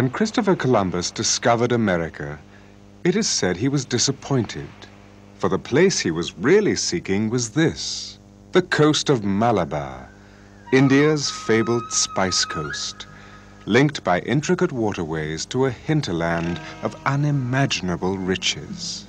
When Christopher Columbus discovered America, it is said he was disappointed, for the place he was really seeking was this, the coast of Malabar, India's fabled spice coast, linked by intricate waterways to a hinterland of unimaginable riches.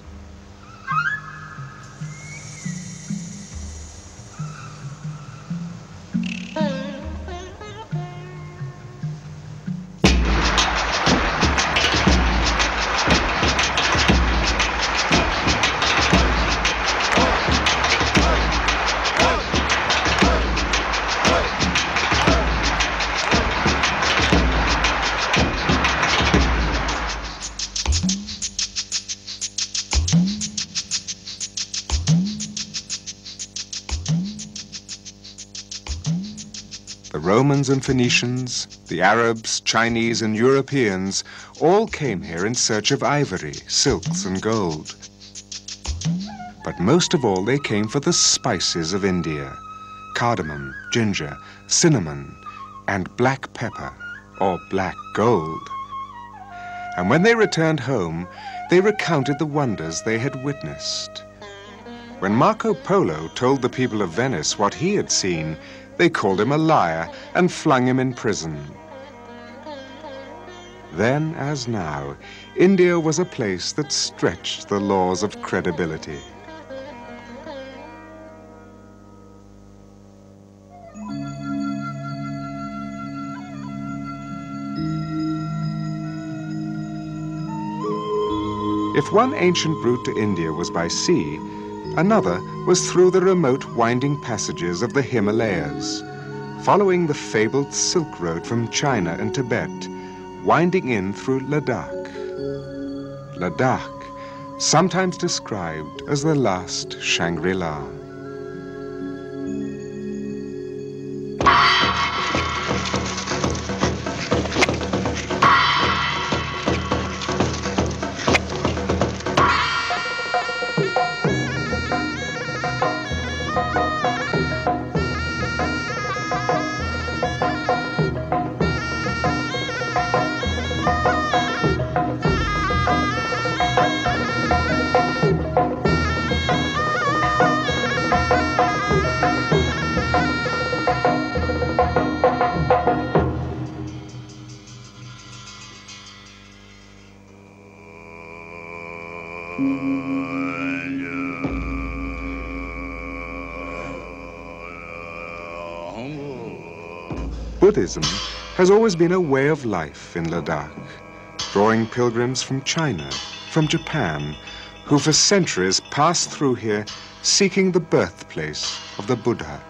The Romans and Phoenicians, the Arabs, Chinese, and Europeans all came here in search of ivory, silks, and gold. But most of all, they came for the spices of India: cardamom, ginger, cinnamon, and black pepper, or black gold. And when they returned home, they recounted the wonders they had witnessed. When Marco Polo told the people of Venice what he had seen, they called him a liar and flung him in prison. Then, as now, India was a place that stretched the laws of credibility. If one ancient route to India was by sea, another was through the remote winding passages of the Himalayas, following the fabled Silk Road from China and Tibet, winding in through Ladakh. Ladakh, sometimes described as the last Shangri-La. Buddhism has always been a way of life in Ladakh, drawing pilgrims from China, from Japan, who for centuries passed through here seeking the birthplace of the Buddha.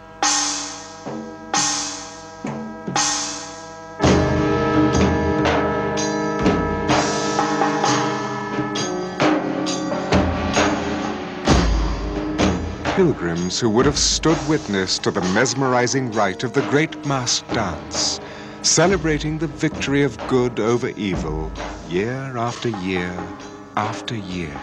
Pilgrims who would have stood witness to the mesmerizing rite of the great masked dance, celebrating the victory of good over evil, year after year after year.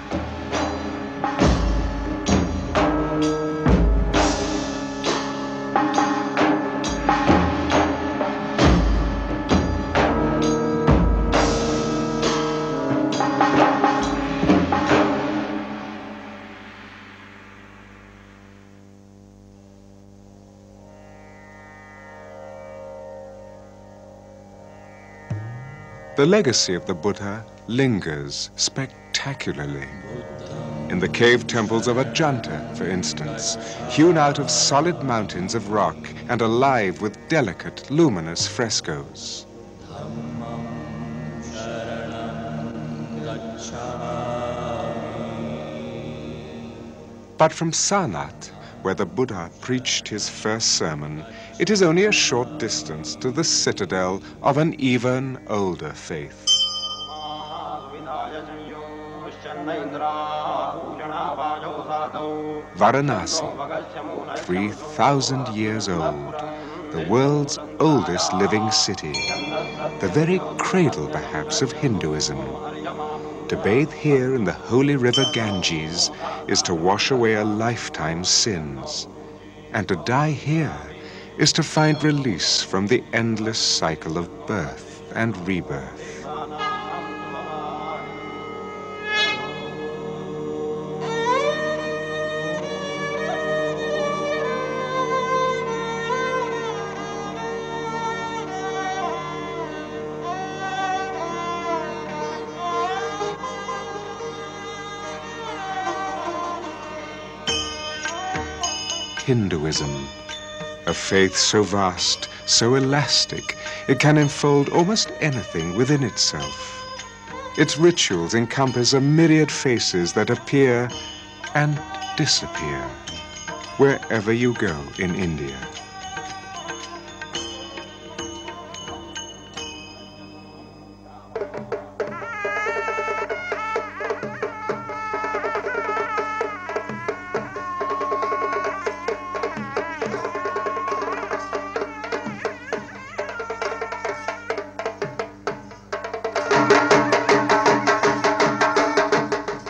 The legacy of the Buddha lingers spectacularly. In the cave temples of Ajanta, for instance, hewn out of solid mountains of rock and alive with delicate, luminous frescoes. But from Sarnath, where the Buddha preached his first sermon, it is only a short distance to the citadel of an even older faith. Varanasi, 3,000 years old, the world's oldest living city, the very cradle, perhaps, of Hinduism. To bathe here in the holy river Ganges is to wash away a lifetime's sins. And to die here is to find release from the endless cycle of birth and rebirth. Hinduism, a faith so vast, so elastic, it can enfold almost anything within itself. Its rituals encompass a myriad faces that appear and disappear wherever you go in India.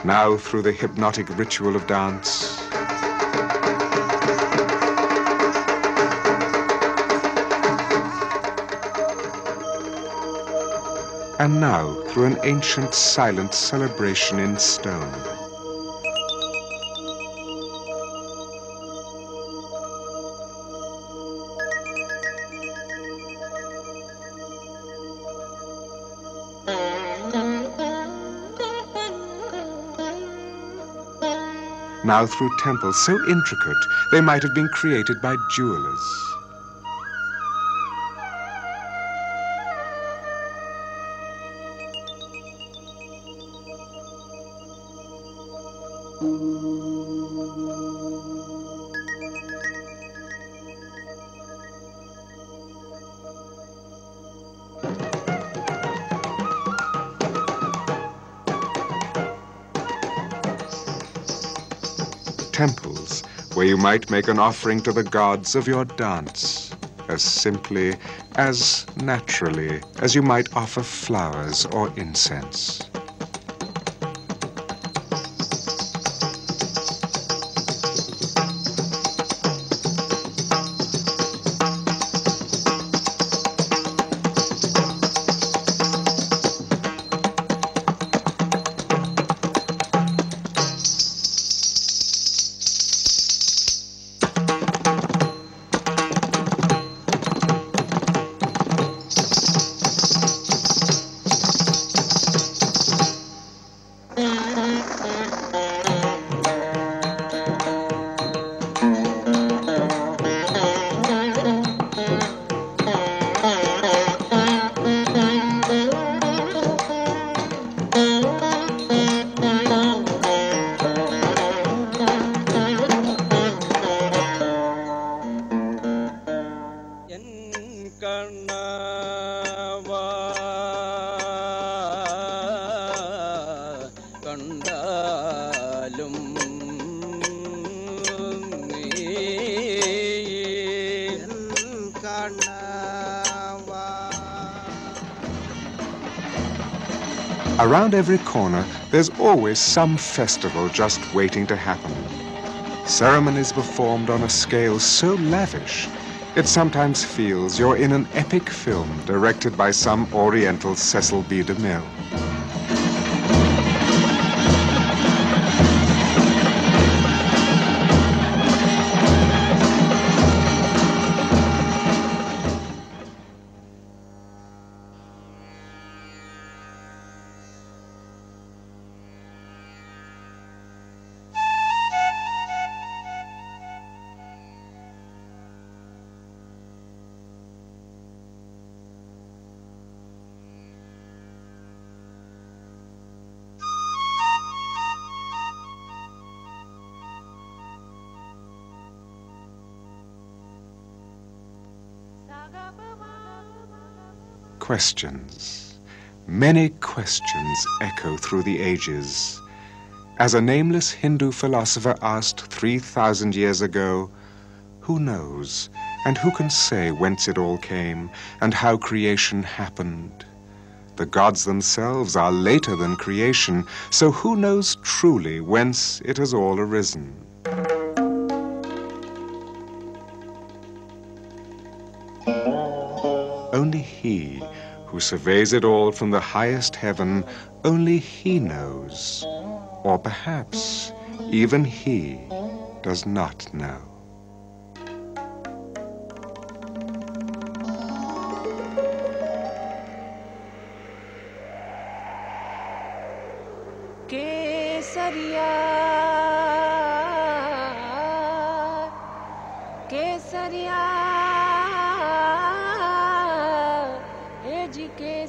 Now through the hypnotic ritual of dance, and now through an ancient silent celebration in stone. Now through temples so intricate they might have been created by jewelers. Temples where you might make an offering to the gods of your dance, as simply, as naturally as you might offer flowers or incense. Around every corner, there's always some festival just waiting to happen. Ceremonies performed on a scale so lavish, it sometimes feels you're in an epic film directed by some Oriental Cecil B. DeMille. Questions. Many questions echo through the ages. As a nameless Hindu philosopher asked 3,000 years ago, who knows, and who can say whence it all came, and how creation happened? The gods themselves are later than creation, so who knows truly whence it has all arisen? Only He who surveys it all from the highest heaven, only He knows. Or perhaps even He does not know.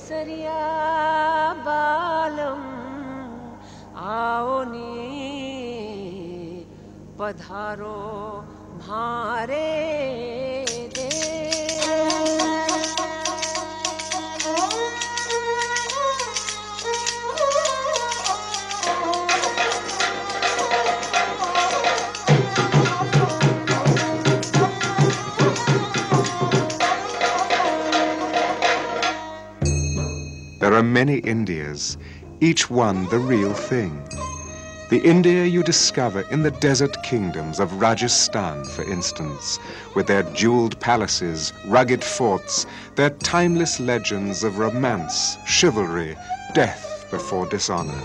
केसरिया बालम आओ नी पधारो भारे There are many Indias, each one the real thing. The India you discover in the desert kingdoms of Rajasthan, for instance, with their jeweled palaces, rugged forts, their timeless legends of romance, chivalry, death before dishonor.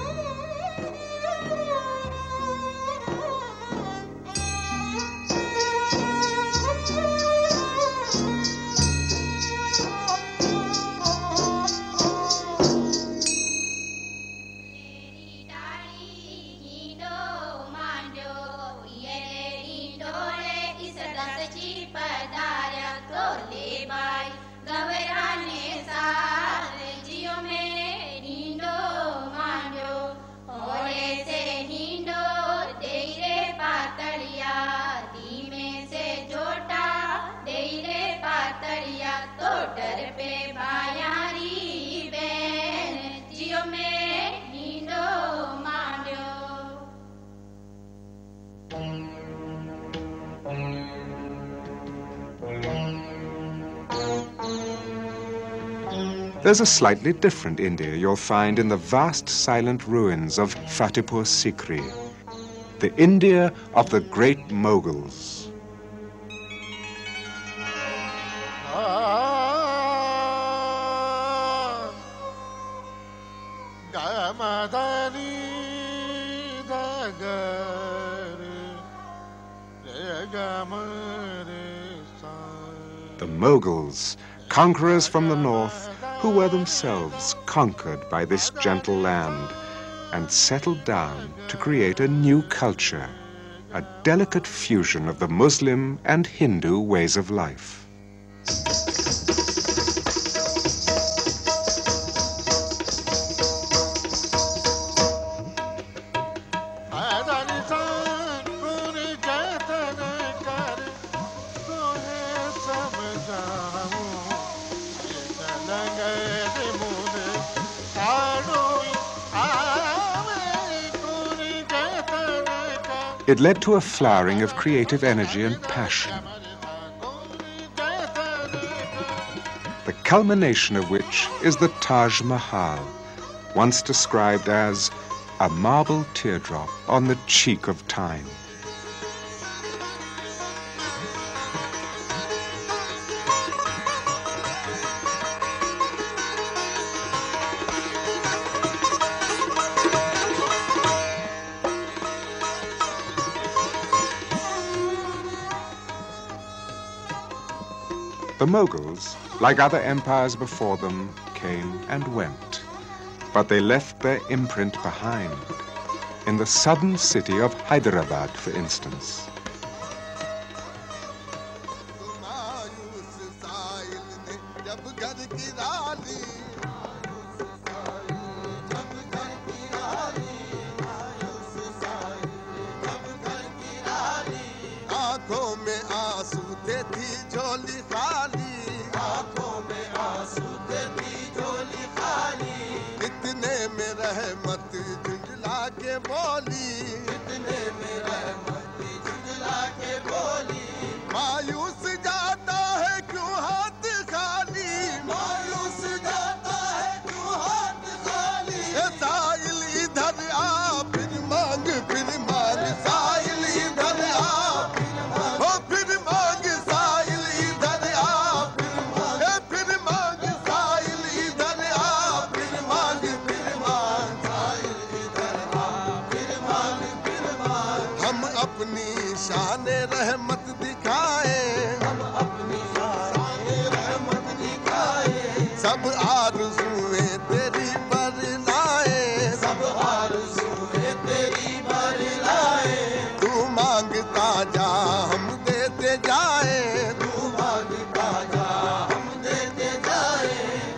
There's a slightly different India you'll find in the vast silent ruins of Fatehpur Sikri, the India of the great Mughals. The Mughals, conquerors from the north, who were themselves conquered by this gentle land and settled down to create a new culture, a delicate fusion of the Muslim and Hindu ways of life. It led to a flowering of creative energy and passion, the culmination of which is the Taj Mahal, once described as a marble teardrop on the cheek of time. The Mughals, like other empires before them, came and went, but they left their imprint behind, in the southern city of Hyderabad, for instance.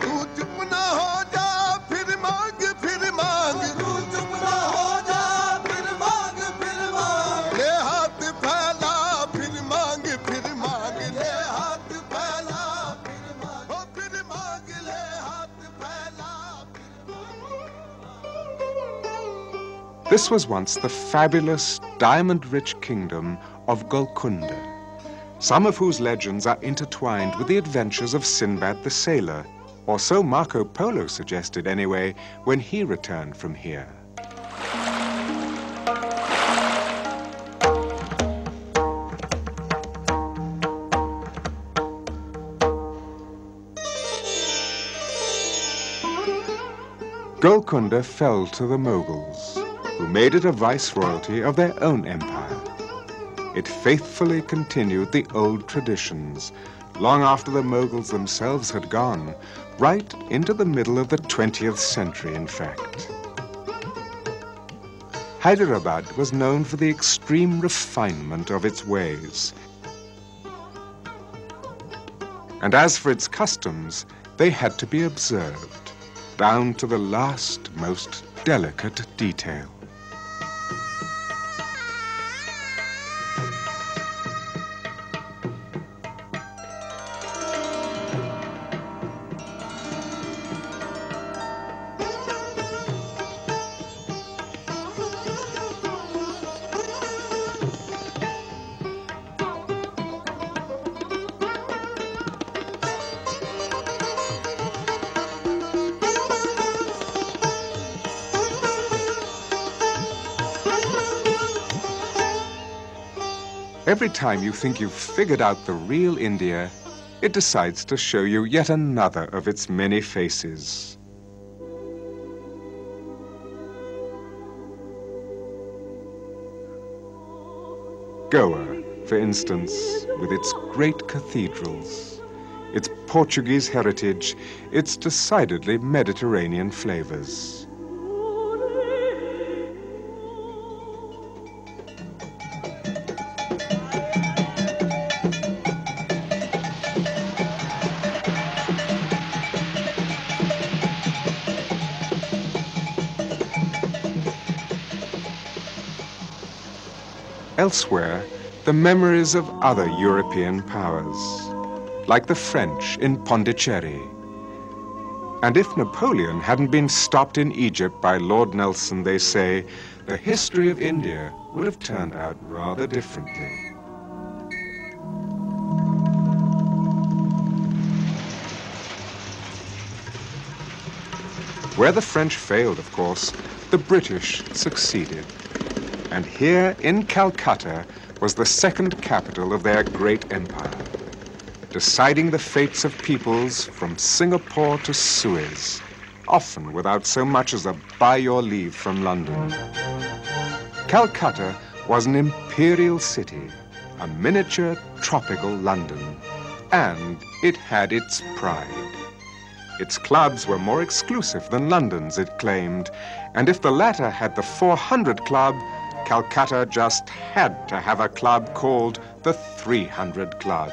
तू चुप ना हो This was once the fabulous, diamond-rich kingdom of Golconda, some of whose legends are intertwined with the adventures of Sinbad the Sailor, or so Marco Polo suggested anyway when he returned from here. Golconda fell to the Mughals, who made it a viceroyalty of their own empire. It faithfully continued the old traditions, long after the Mughals themselves had gone, right into the middle of the 20th century, in fact. Hyderabad was known for the extreme refinement of its ways. And as for its customs, they had to be observed, down to the last, most delicate detail. Every time you think you've figured out the real India, it decides to show you yet another of its many faces. Goa, for instance, with its great cathedrals, its Portuguese heritage, its decidedly Mediterranean flavors. Elsewhere, the memories of other European powers, like the French in Pondicherry. And if Napoleon hadn't been stopped in Egypt by Lord Nelson, they say, the history of India would have turned out rather differently. Where the French failed, of course, the British succeeded. And here in Calcutta was the second capital of their great empire, deciding the fates of peoples from Singapore to Suez, often without so much as a by your leave from London. Calcutta was an imperial city, a miniature tropical London, and it had its pride. Its clubs were more exclusive than London's, it claimed, and if the latter had the 400 Club, Calcutta just had to have a club called the 300 Club.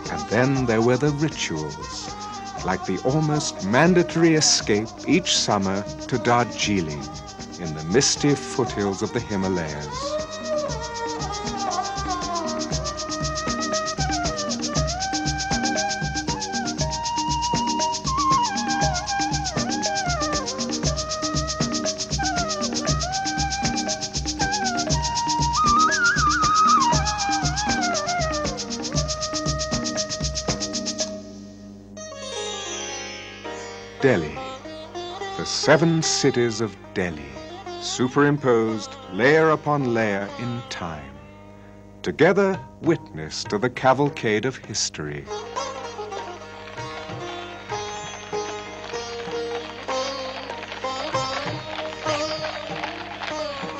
And then there were the rituals, like the almost mandatory escape each summer to Darjeeling in the misty foothills of the Himalayas. Delhi, the 7 cities of Delhi, superimposed layer upon layer in time, together witness to the cavalcade of history.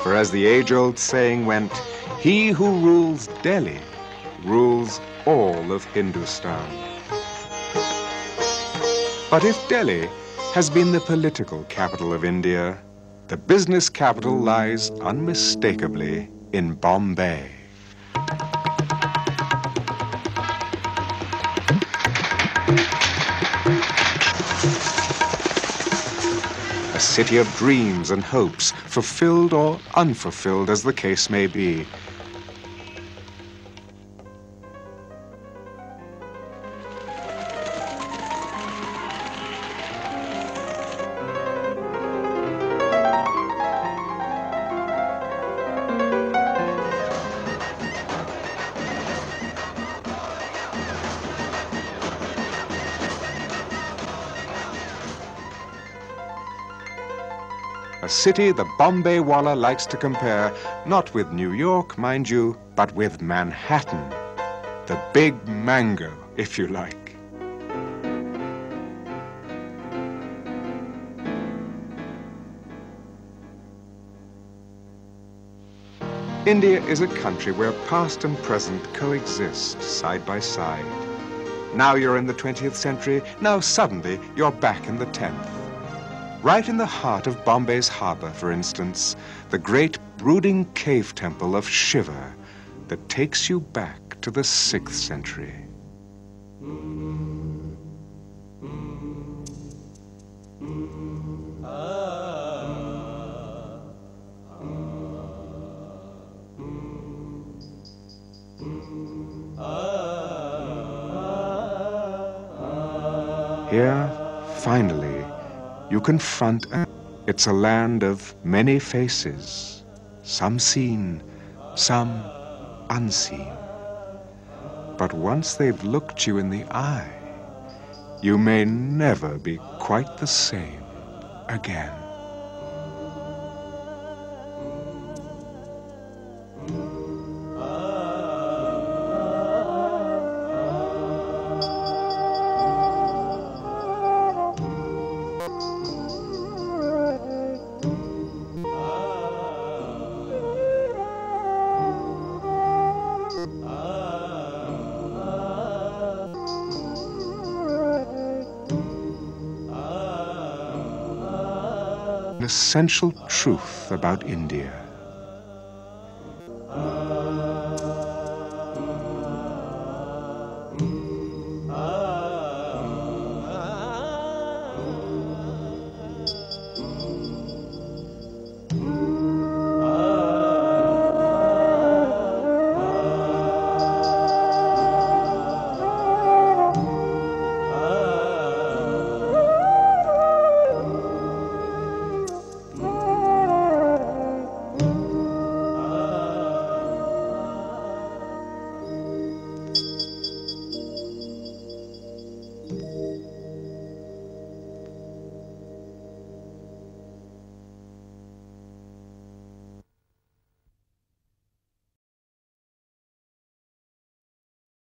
For as the age-old saying went, he who rules Delhi rules all of Hindustan. But if Delhi has been the political capital of India, the business capital lies unmistakably in Bombay. A city of dreams and hopes, fulfilled or unfulfilled as the case may be. A city the Bombay Walla likes to compare, not with New York, mind you, but with Manhattan. The big mango, if you like. India is a country where past and present coexist side by side. Now you're in the 20th century, now suddenly you're back in the 10th. Right in the heart of Bombay's harbor, for instance, the great brooding cave temple of Shiva that takes you back to the 6th century. Here, finally, you confront it's a land of many faces, some seen, some unseen. But once they've looked you in the eye, you may never be quite the same again. An essential truth about India.